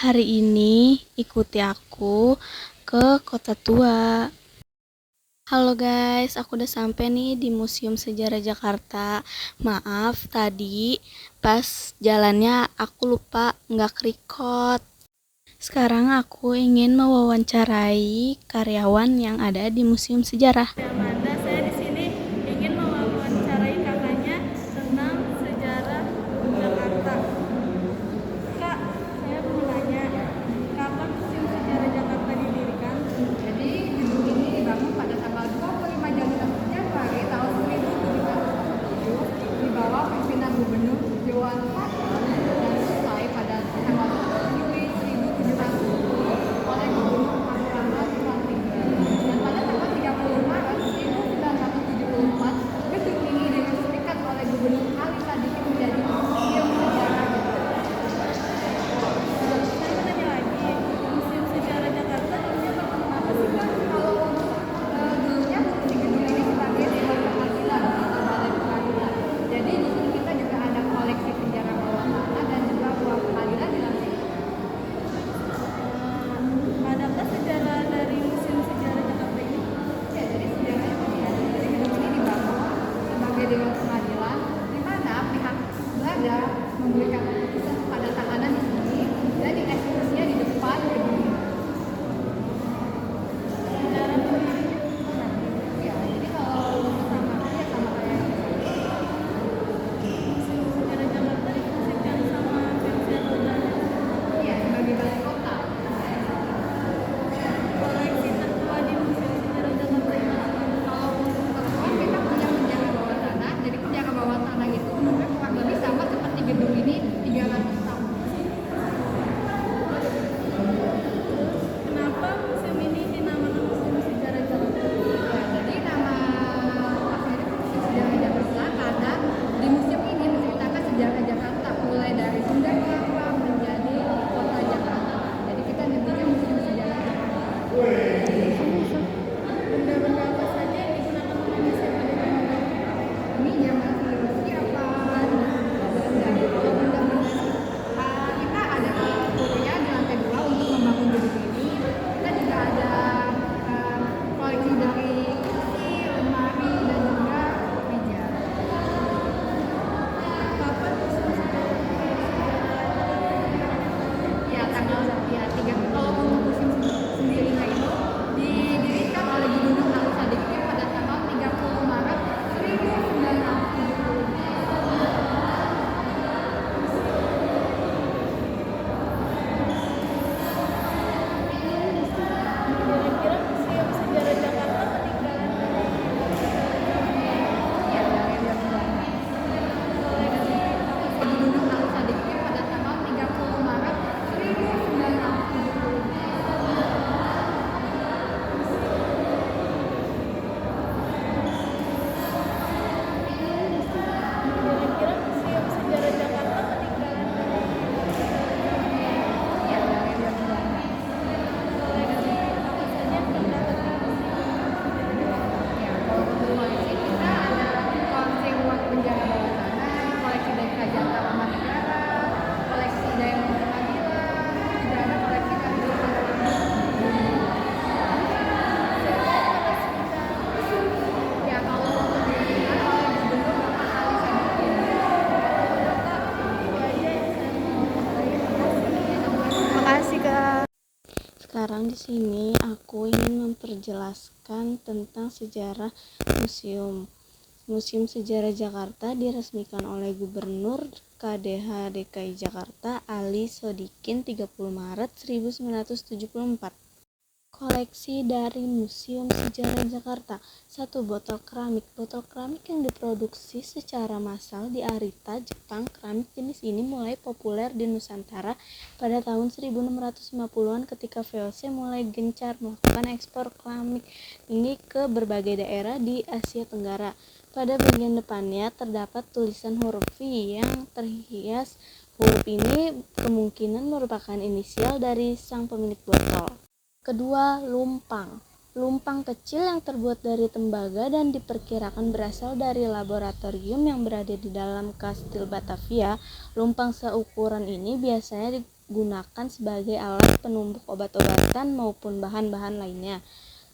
Hari ini ikuti aku ke Kota Tua. Halo guys, aku udah sampai nih di Museum Sejarah Jakarta. Maaf, tadi pas jalannya aku lupa nggak record. Sekarang aku ingin mewawancarai karyawan yang ada di Museum Sejarah. Amanda, saya di sini ingin mewawancarai kakaknya tentang sejarah Jakarta. Kak, saya mau nanya, kapan Museum Sejarah Jakarta didirikan? Jadi gedung ini dibangun pada tanggal 25 Januari tahun 1747 di bawah pimpinan Gubernur Johan Patton dan selesai pada tanggal 1 Juli 1710 oleh Gubernur Pakualaman Iwan III. Dan pada tanggal 30 Maret 1974 gedung ini diresmikan oleh Gubernur Ali Sadikin menjadi Museum Sejarah. Saya mau nanya lagi, Museum Sejarah Jakarta dulunya bangun apa sih, Kak? Kalau untuk dulunya fungsi gedung ini sebagai dewan pengadilan atau balai pengadilan. Jadi di sini kita juga ada koleksi penjara bawah tanah dan juga ruang pengadilan di lantai. Adakah sejarah dari Museum Sejarah Jakarta ini? Ya, jadi sejarahnya tadi ya, dari gedung ini dibangun sebagai dewan pengadilan, di mana pihak Belanda memberikan keputusan kepada tahanan di sini dan dieksekusinya di depan gedung ini. Sejarah berdirinya Ya, jadi kalau untuk sama ya sama kayak Museum Sejarah Jakarta difungsikan sama Pensiun Belanda. ya sebagai balai kota. Koleksi tertua di Museum Sejarah Jakarta ini. Kalau untuk keperluan kita punya penjara bawah tanah, jadi penjara bawah tanah itu umurnya kurang lebih sama seperti gedung ini 300 tahun. Kenapa museum ini dinamakan Museum Sejarah Jakarta? Ya, jadi nama aslinya Museum Sejarah Jakarta karena di museum ini menceritakan sejarah Jakarta mulai dari Sunda Kelapa menjadi kota Jakarta. Jadi kita nyebutnya Museum Sejarah Jakarta. Benda-benda apa saja yang digunakan oleh museum ada di mana? Ini zaman persiapan Belanda. Kalau benda-benda kita ada fotonya di lantai 2 untuk membangun gedung ini. Kita juga ada koleksi dari kursi, lemari dan juga meja. Kapan Museum Ya tanggal ya 3 kalau untuk musim sendirinya itu didirikan oleh Gubernur Ali Sadikin pada tanggal 30 Maret 1970. Kira-kira Museum Sejarah Jakarta peninggalan dari Ya dari yang Belanda. Gubernur Ali Sadikin pada tanggal 30 Maret 1970. kira-kira Museum Sejarah Jakarta peninggalan dari Ya dari yang Belanda. koleksi apa saja yang terdapat di Museum Sejarah Jakarta? Ya kalau untuk koleksi kita ada koleksi ruang penjara bawah tanah, koleksi dari kerajaan Tarumanegara, koleksi dari pengadilan, juga ada koleksi dari ya kalau untuk diberikan oleh Gubernur Bapak Ali Sadikin. Itu aja yang saya mau sampaikan. Makasih, Kak. Sekarang di sini aku ingin memperjelaskan tentang sejarah museum. Museum Sejarah Jakarta diresmikan oleh Gubernur KDH DKI Jakarta Ali Sodikin 30 Maret 1974. Koleksi dari Museum Sejarah Jakarta. 1. Botol keramik. Botol keramik yang diproduksi secara massal di Arita, Jepang. Keramik jenis ini mulai populer di Nusantara pada tahun 1650-an ketika VOC mulai gencar melakukan ekspor keramik ini ke berbagai daerah di Asia Tenggara. Pada bagian depannya terdapat tulisan huruf V yang terhias. Huruf ini kemungkinan merupakan inisial dari sang pemilik botol. Kedua, lumpang. Lumpang kecil yang terbuat dari tembaga dan diperkirakan berasal dari laboratorium yang berada di dalam Kastil Batavia. Lumpang seukuran ini biasanya digunakan sebagai alat penumbuk obat-obatan maupun bahan-bahan lainnya.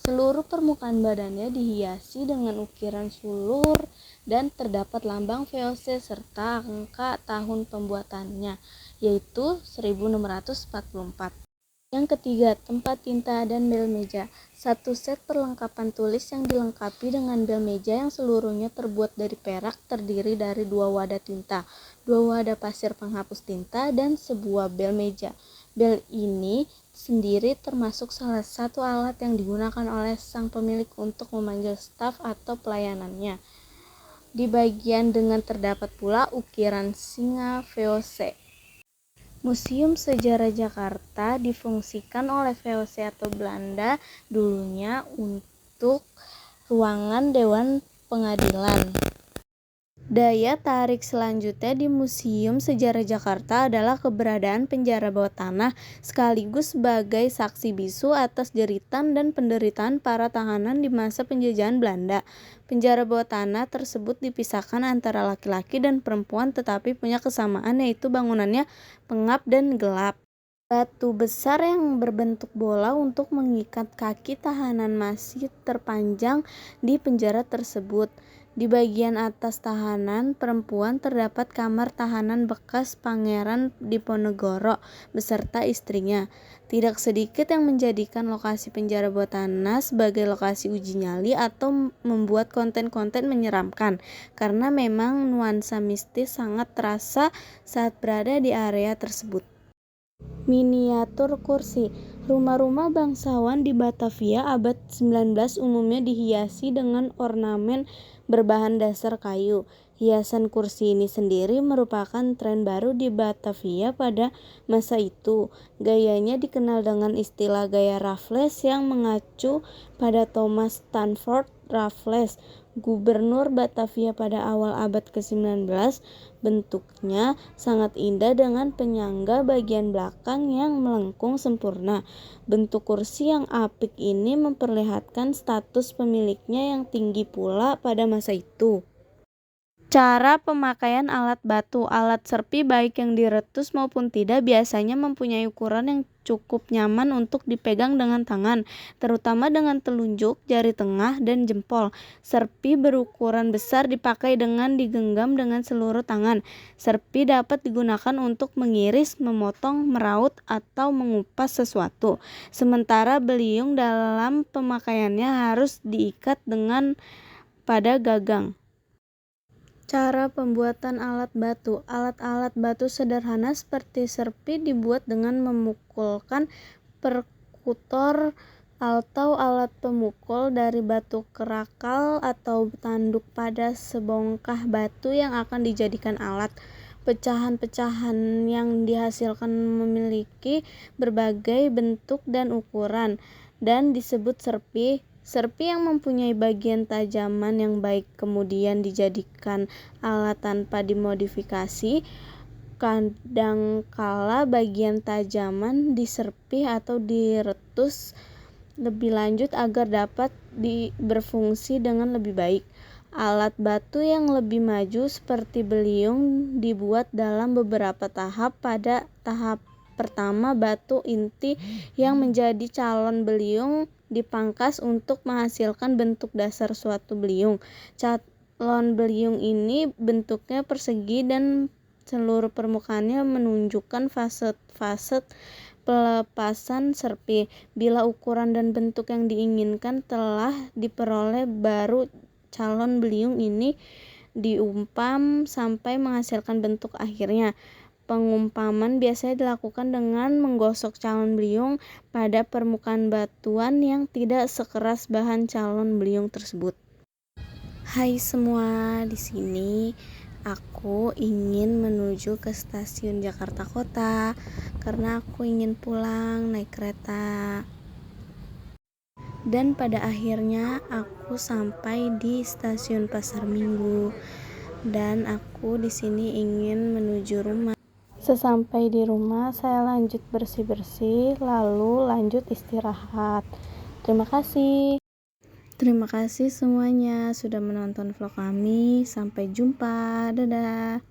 Seluruh permukaan badannya dihiasi dengan ukiran sulur dan terdapat lambang VOC serta angka tahun pembuatannya, yaitu 1644. Yang ketiga, tempat tinta dan bel meja. Satu set perlengkapan tulis yang dilengkapi dengan bel meja yang seluruhnya terbuat dari perak, terdiri dari 2 wadah tinta, 2 wadah pasir penghapus tinta, dan sebuah bel meja. Bel ini sendiri termasuk salah satu alat yang digunakan oleh sang pemilik untuk memanggil staf atau pelayanannya. Di bagian dengan terdapat pula ukiran singa VOC. Museum Sejarah Jakarta difungsikan oleh VOC atau Belanda dulunya untuk ruangan Dewan Pengadilan. Daya tarik selanjutnya di Museum Sejarah Jakarta adalah keberadaan penjara bawah tanah sekaligus sebagai saksi bisu atas jeritan dan penderitaan para tahanan di masa penjajahan Belanda. Penjara bawah tanah tersebut dipisahkan antara laki-laki dan perempuan tetapi punya kesamaan, yaitu bangunannya pengap dan gelap. Batu besar yang berbentuk bola untuk mengikat kaki tahanan masih terpanjang di penjara tersebut. Di bagian atas tahanan perempuan terdapat kamar tahanan bekas Pangeran Diponegoro beserta istrinya. Tidak sedikit yang menjadikan lokasi penjara bawah tanah sebagai lokasi uji nyali atau membuat konten-konten menyeramkan, karena memang nuansa mistis sangat terasa saat berada di area tersebut. Miniatur kursi. Rumah-rumah bangsawan di Batavia abad 19 umumnya dihiasi dengan ornamen berbahan dasar kayu. Hiasan kursi ini sendiri merupakan tren baru di Batavia pada masa itu. Gayanya dikenal dengan istilah gaya Raffles yang mengacu pada Thomas Stanford Raffles, gubernur Batavia pada awal abad ke-19. Bentuknya sangat indah dengan penyangga bagian belakang yang melengkung sempurna. Bentuk kursi yang apik ini memperlihatkan status pemiliknya yang tinggi pula pada masa itu. Cara pemakaian alat batu. Alat serpi baik yang diretus maupun tidak biasanya mempunyai ukuran yang cukup nyaman untuk dipegang dengan tangan, terutama dengan telunjuk, jari tengah, dan jempol. Serpi berukuran besar dipakai dengan digenggam dengan seluruh tangan. Serpi dapat digunakan untuk mengiris, memotong, meraut, atau mengupas sesuatu. Sementara beliung dalam pemakaiannya harus diikat dengan pada gagang. Cara pembuatan alat batu. Alat-alat batu sederhana seperti serpi dibuat dengan memukulkan perkutor atau alat pemukul dari batu kerakal atau tanduk pada sebongkah batu yang akan dijadikan alat. Pecahan-pecahan yang dihasilkan memiliki berbagai bentuk dan ukuran dan disebut serpi. Serpi yang mempunyai bagian tajaman yang baik kemudian dijadikan alat tanpa dimodifikasi. Kadangkala bagian tajaman diserpih atau diretus lebih lanjut agar dapat berfungsi dengan lebih baik. Alat batu yang lebih maju seperti beliung dibuat dalam beberapa tahap. Pada tahap pertama, batu inti yang menjadi calon beliung dipangkas untuk menghasilkan bentuk dasar suatu beliung. Calon beliung ini bentuknya persegi dan seluruh permukaannya menunjukkan fase pelepasan serpi. Bila ukuran dan bentuk yang diinginkan telah diperoleh, baru calon beliung ini diumpam sampai menghasilkan bentuk akhirnya. Pengumpaman biasanya dilakukan dengan menggosok calon beliung pada permukaan batuan yang tidak sekeras bahan calon beliung tersebut. Hai semua, di sini aku ingin menuju ke stasiun Jakarta Kota karena aku ingin pulang naik kereta. Dan pada akhirnya aku sampai di stasiun Pasar Minggu dan aku di sini ingin menuju rumah. Sesampai di rumah, saya lanjut bersih-bersih, lalu lanjut istirahat. Terima kasih. Terima kasih semuanya sudah menonton vlog kami. Sampai jumpa. Dadah.